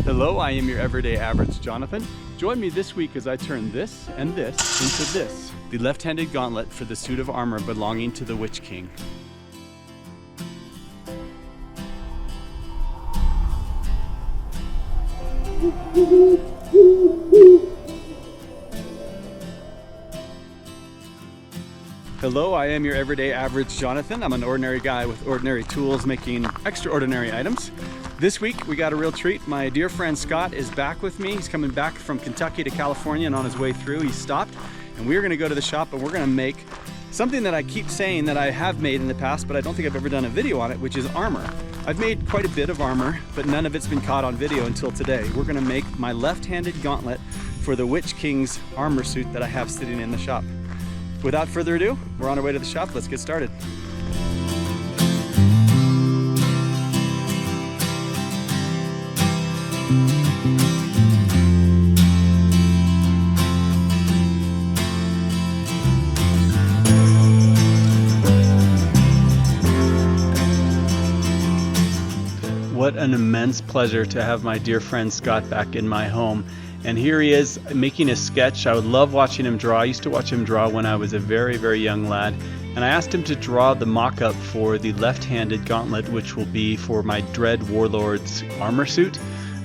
Hello, I am your everyday average Jonathan. Join me this week as I turn this and this into this, the left-handed gauntlet for the suit of armor belonging to the Witch King. Hello, I am your everyday average Jonathan. I'm an ordinary guy with ordinary tools making extraordinary items. This week we got a real treat. My dear friend Skott is back with me. He's coming back from Kentucky to California, and on his way through he stopped, and we're going to go to the shop and we're going to make something that I keep saying that I have made in the past, but I don't think I've ever done a video on it, which is armor. I've made quite a bit of armor, but none of it's been caught on video until today. We're going to make my left-handed gauntlet for the Witch King's armor suit that I have sitting in the shop. Without further ado, we're on our way to the shop. Let's get started. What an immense pleasure to have my dear friend Skott back in my home. And here he is making a sketch. I would love watching him draw. I used to watch him draw when I was a very, very young lad. And I asked him to draw the mock-up for the left-handed gauntlet, which will be for my Dread Warlord's armor suit.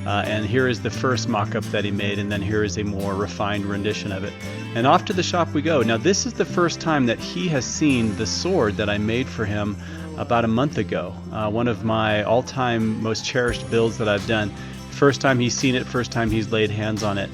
And here is the first mock-up that he made, and then here is a more refined rendition of it. And off to the shop we go. Now this is the first time that he has seen the sword that I made for him about a month ago. One of my all-time most cherished builds that I've done. First time he's seen it, first time he's laid hands on it.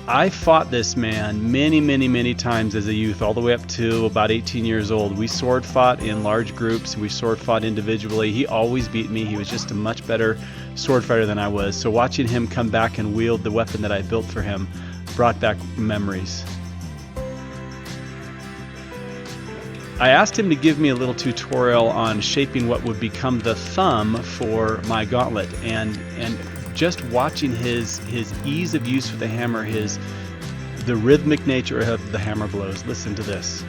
I fought this man many times as a youth, all the way up to about 18 years old. We sword fought in large groups, we sword fought individually. He always beat me. He was just a much better sword fighter than I was. So watching him come back and wield the weapon that I built for him brought back memories. I asked him to give me a little tutorial on shaping what would become the thumb for my gauntlet, and just watching his ease of use with the hammer, the rhythmic nature of the hammer blows. Listen to this.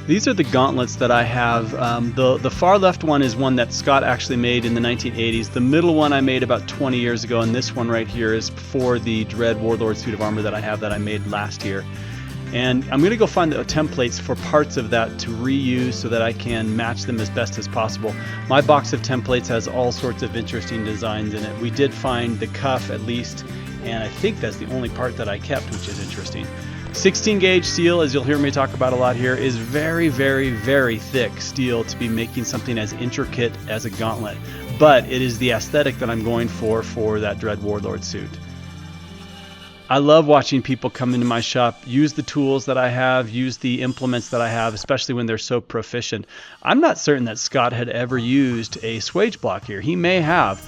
These are the gauntlets that I have. The far left one is one that Skott actually made in the 1980s. The middle one I made about 20 years ago, and this one right here is for the Dread Warlord suit of armor that I have that I made last year. And I'm going to go find the templates for parts of that to reuse so that I can match them as best as possible. My box of templates has all sorts of interesting designs in it. We did find the cuff at least, and I think that's the only part that I kept, which is interesting. 16 gauge steel, as you'll hear me talk about a lot here, is very thick steel to be making something as intricate as a gauntlet. But it is the aesthetic that I'm going for that Dread Warlord suit. I love watching people come into my shop, use the tools that I have, use the implements that I have, especially when they're so proficient. I'm not certain that Skott had ever used a swage block here. He may have,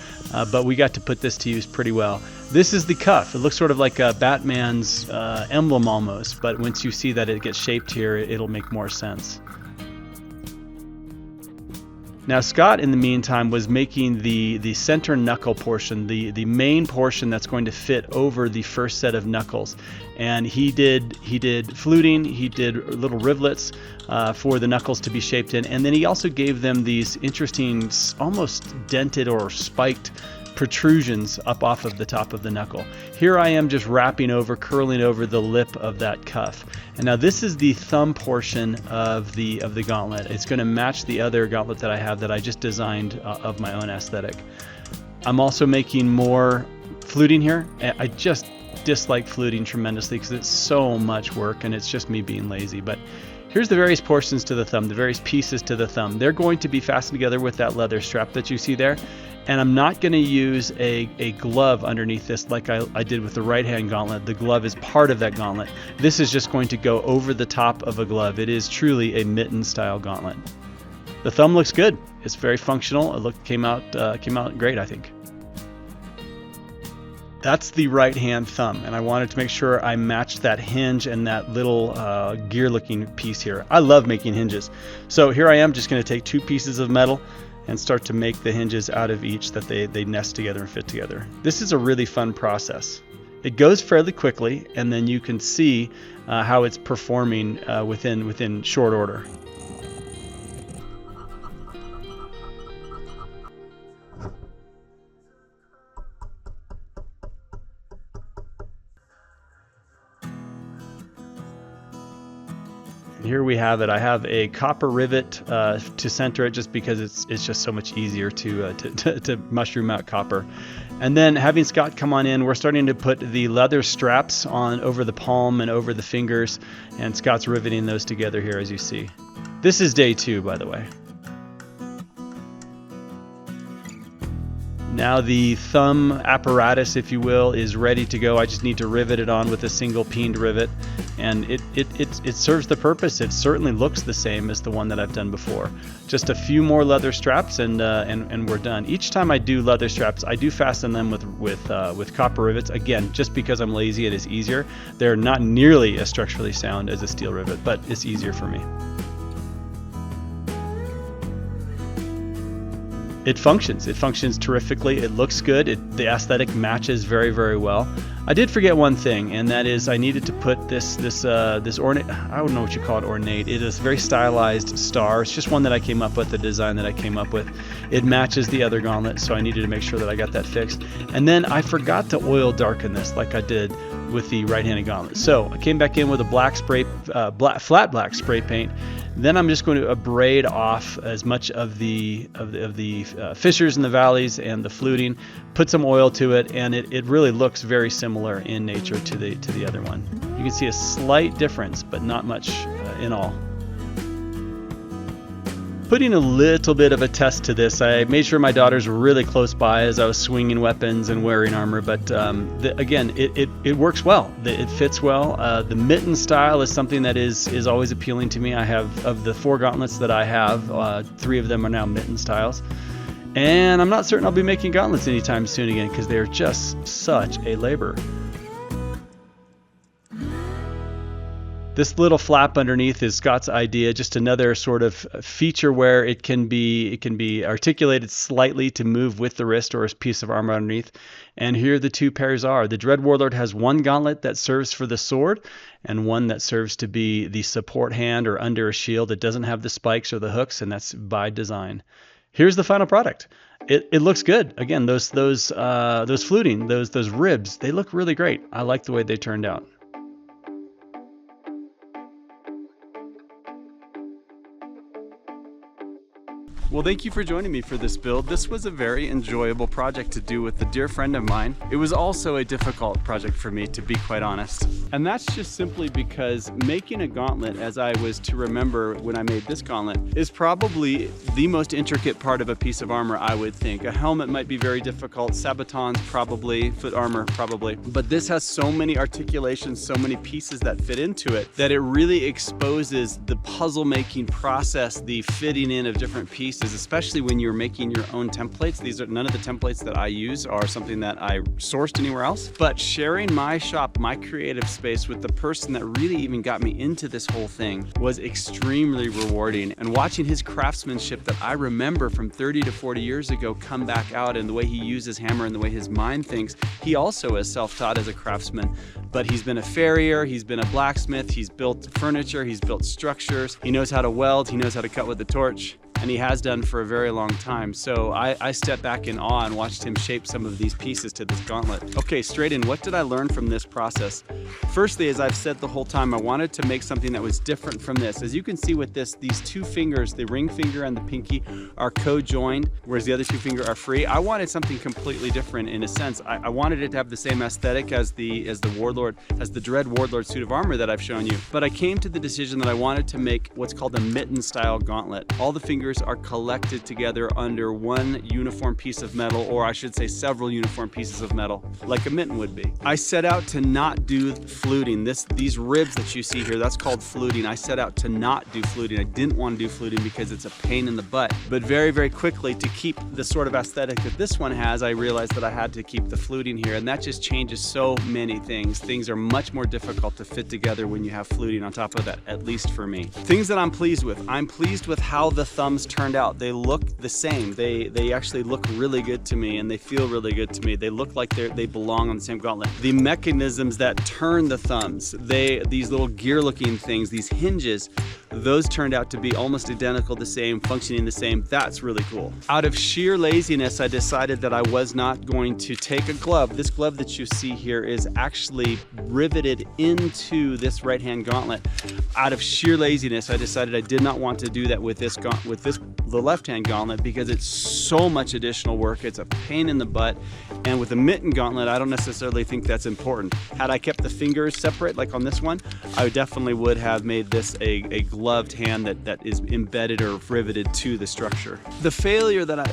but we got to put this to use pretty well. This is the cuff. It looks sort of like Batman's emblem almost, but once you see that it gets shaped here, it'll make more sense. Now Skott, in the meantime, was making the center knuckle portion, the main portion that's going to fit over the first set of knuckles. And he did fluting, he did little rivets for the knuckles to be shaped in, and then he also gave them these interesting, almost dented or spiked protrusions up off of the top of the knuckle. Here I am just wrapping over, curling over the lip of that cuff. And now this is the thumb portion of the gauntlet. It's going to match the other gauntlet that I have that I just designed of my own aesthetic. I'm also making more fluting here. I just dislike fluting tremendously because it's so much work and it's just me being lazy. But here's the various portions to the thumb, the various pieces to the thumb. They're going to be fastened together with that leather strap that you see there. And I'm not going to use a glove underneath this like I did with the right-hand gauntlet. The glove is part of that gauntlet. This is just going to go over the top of a glove. It is truly a mitten-style gauntlet. The thumb looks good. It's very functional. It came out great, I think. That's the right-hand thumb, and I wanted to make sure I matched that hinge and that little gear-looking piece here. I love making hinges. So here I am just going to take two pieces of metal and start to make the hinges out of each that they nest together and fit together. This is a really fun process. It goes fairly quickly, and then you can see how it's performing within short order. Here we have it. I have a copper rivet to center it, just because it's just so much easier to mushroom out copper. And then having Skott come on in, we're starting to put the leather straps on over the palm and over the fingers, and Skott's riveting those together here, as you see. This is day 2, by the way. Now the thumb apparatus, if you will, is ready to go. I just need to rivet it on with a single peened rivet, and it serves the purpose. It certainly looks the same as the one that I've done before. Just a few more leather straps, and we're done. Each time I do leather straps, I do fasten them with copper rivets. Again, just because I'm lazy, it is easier. They're not nearly as structurally sound as a steel rivet, but it's easier for me. It functions terrifically. It looks good. The aesthetic matches very, very well. I did forget one thing, and that is I needed to put this ornate, I don't know what you call it, ornate. It is a very stylized star. It's just one that I came up with, the design that I came up with. It matches the other gauntlet, so I needed to make sure that I got that fixed. And then I forgot to oil darken this like I did with the right-handed gauntlet. So I came back in with a flat black spray paint. Then I'm just going to abrade off as much of the fissures in the valleys and the fluting, put some oil to it, and it really looks very similar in nature to the other one. You can see a slight difference, but not much in all. Putting a little bit of a test to this, I made sure my daughters were really close by as I was swinging weapons and wearing armor, but again, it works well. It fits well. The mitten style is something that is always appealing to me. I have, of the 4 gauntlets that I have, 3 of them are now mitten styles. And I'm not certain I'll be making gauntlets anytime soon again, because they're just such a labor. This little flap underneath is Skott's idea, just another sort of feature where it can be articulated slightly to move with the wrist or a piece of armor underneath. And here the 2 pairs are. The Dread Warlord has one gauntlet that serves for the sword and one that serves to be the support hand or under a shield. It doesn't have the spikes or the hooks, and that's by design. Here's the final product. It looks good. Again, those fluting, those ribs, they look really great. I like the way they turned out. Well, thank you for joining me for this build. This was a very enjoyable project to do with a dear friend of mine. It was also a difficult project for me, to be quite honest. And that's just simply because making a gauntlet, as I was to remember when I made this gauntlet, is probably the most intricate part of a piece of armor, I would think. A helmet might be very difficult, sabatons probably, foot armor probably. But this has so many articulations, so many pieces that fit into it, that it really exposes the puzzle-making process, the fitting in of different pieces, especially when you're making your own templates. These are none of the templates that I use are something that I sourced anywhere else, but sharing my shop, my creative space with the person that really even got me into this whole thing was extremely rewarding. And watching his craftsmanship that I remember from 30 to 40 years ago come back out, and the way he uses hammer and the way his mind thinks. He also is self-taught as a craftsman, but he's been a farrier, he's been a blacksmith, he's built furniture, he's built structures, he knows how to weld, he knows how to cut with a torch, and he has done for a very long time. So I stepped back in awe and watched him shape some of these pieces to this gauntlet. Okay, straight in, what did I learn from this process? Firstly, as I've said the whole time, I wanted to make something that was different from this. As you can see with this, these 2 fingers, the ring finger and the pinky, are co-joined, whereas the other 2 fingers are free. I wanted something completely different in a sense. I wanted it to have the same aesthetic as the Dread Warlord suit of armor that I've shown you. But I came to the decision that I wanted to make what's called a mitten style gauntlet. All the fingers are collected together under one uniform piece of metal, or I should say several uniform pieces of metal, like a mitten would be. I set out to not do fluting. These ribs that you see here, that's called fluting. I set out to not do fluting. I didn't want to do fluting because it's a pain in the butt. But very, very quickly, to keep the sort of aesthetic that this one has, I realized that I had to keep the fluting here, and that just changes so many things. Things are much more difficult to fit together when you have fluting on top of that, at least for me. Things that I'm pleased with. I'm pleased with how the thumb thumbs turned out. They look the same. They actually look really good to me, and they feel really good to me. They look like they belong on the same gauntlet. The mechanisms that turn the thumbs, these little gear-looking things, these hinges, those turned out to be almost identical, the same, functioning the same. That's really cool. Out of sheer laziness, I decided that I was not going to take a glove. This glove that you see here is actually riveted into this right-hand gauntlet. Out of sheer laziness, I decided I did not want to do that with the left-hand gauntlet, because it's so much additional work. It's a pain in the butt. And with a mitten gauntlet, I don't necessarily think that's important. Had I kept the fingers separate, like on this one, I definitely would have made this a gloved hand that is embedded or riveted to the structure.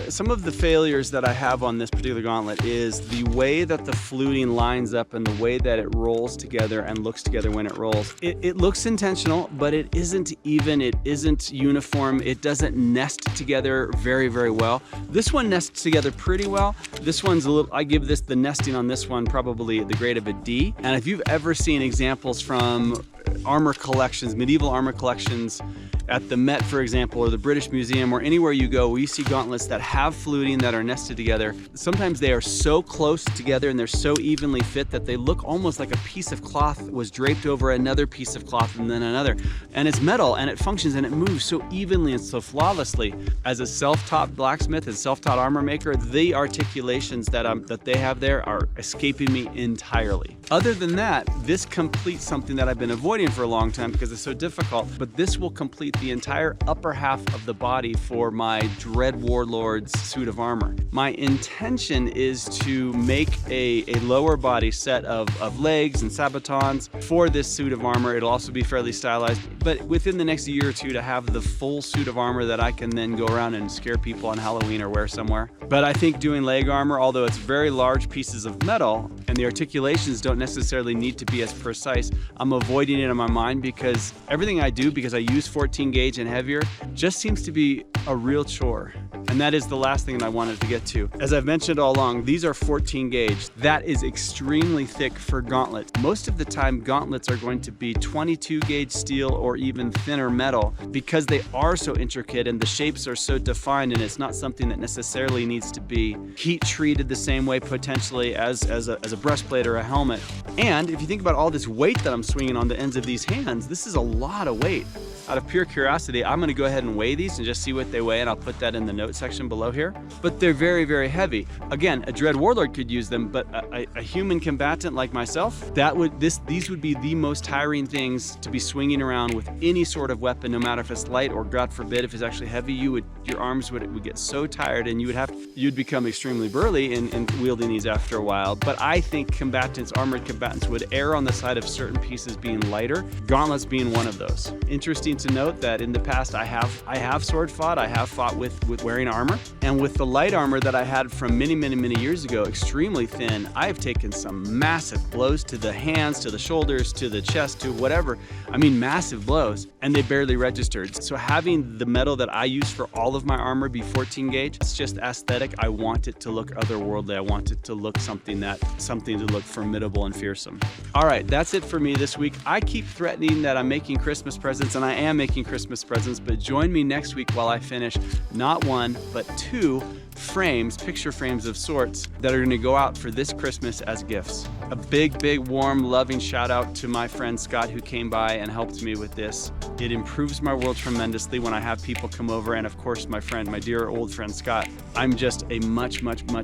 Some of the failures that I have on this particular gauntlet is the way that the fluting lines up and the way that it rolls together and looks together when it rolls. It looks intentional, but it isn't even, it isn't uniform. It doesn't nest together very, very well. This one nests together pretty well. This one's a little, I give the nesting on this one probably the grade of a D. And if you've ever seen examples from armor collections, medieval armor collections at the Met, for example, or the British Museum, or anywhere you go, we see gauntlets that have fluting that are nested together. Sometimes they are so close together and they're so evenly fit that they look almost like a piece of cloth was draped over another piece of cloth and then another. And it's metal and it functions and it moves so evenly and so flawlessly. As a self-taught blacksmith and self-taught armor maker, the articulations that they have there are escaping me entirely. Other than that, this completes something that I've been avoiding for a long time because it's so difficult, but this will complete the entire upper half of the body for my Dread Warlord's suit of armor. My intention is to make a lower body set of legs and sabatons for this suit of armor. It'll also be fairly stylized, but within the next year or two to have the full suit of armor that I can then go around and scare people on Halloween or wear somewhere. But I think doing leg armor, although it's very large pieces of metal and the articulations don't necessarily need to be as precise, I'm avoiding it in my mind because everything I do, because I use 14 gauge and heavier, just seems to be a real chore. And that is the last thing that I wanted to get to. As I've mentioned all along, these are 14 gauge. That is extremely thick for gauntlets. Most of the time, gauntlets are going to be 22 gauge steel or even thinner metal because they are so intricate and the shapes are so defined, and it's not something that necessarily needs to be heat treated the same way potentially as a breastplate or a helmet. And if you think about all this weight that I'm swinging on the ends of these hands, this is a lot of weight. Out of pure curiosity, I'm going to go ahead and weigh these and just see what they weigh, and I'll put that in the notes section below here. But they're very, very heavy. Again, a Dread Warlord could use them, but a human combatant like myself, these would be the most tiring things to be swinging around with any sort of weapon, no matter if it's light or, God forbid, if it's actually heavy. Your arms would get so tired, and you'd become extremely burly in wielding these after a while. But I think armored combatants would err on the side of certain pieces being lighter, gauntlets being one of those. Interesting to note that in the past I have sword fought. I have fought with wearing armor, and with the light armor that I had from many years ago, extremely thin, I have taken some massive blows to the hands, to the shoulders, to the chest, to whatever. I mean, massive blows, and they barely registered. So having the metal that I use for all of my armor be 14 gauge, it's just aesthetic. I want it to look otherworldly. I want it to look something to look formidable and fearsome. All right, that's it for me this week. I keep threatening that I'm making Christmas presents, and I am making Christmas presents, but join me next week while I finish not one, but 2 frames, picture frames of sorts that are going to go out for this Christmas as gifts. A big, warm, loving shout out to my friend Skott, who came by and helped me with this. It improves my world tremendously when I have people come over, and of course my dear old friend Skott. I'm just a much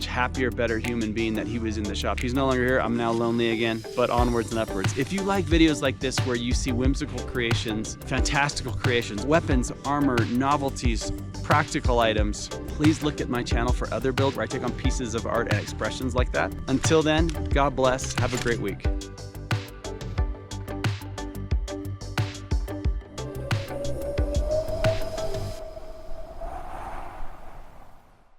happier, better human being that he was in the shop. He's no longer here. I'm now lonely again, but onwards and upwards. If you like videos like this where you see whimsical creations, fantastical creations, weapons, armor, novelties, practical items, please look at my channel for other builds where I take on pieces of art and expressions like that. Until then, God bless. Have a great week.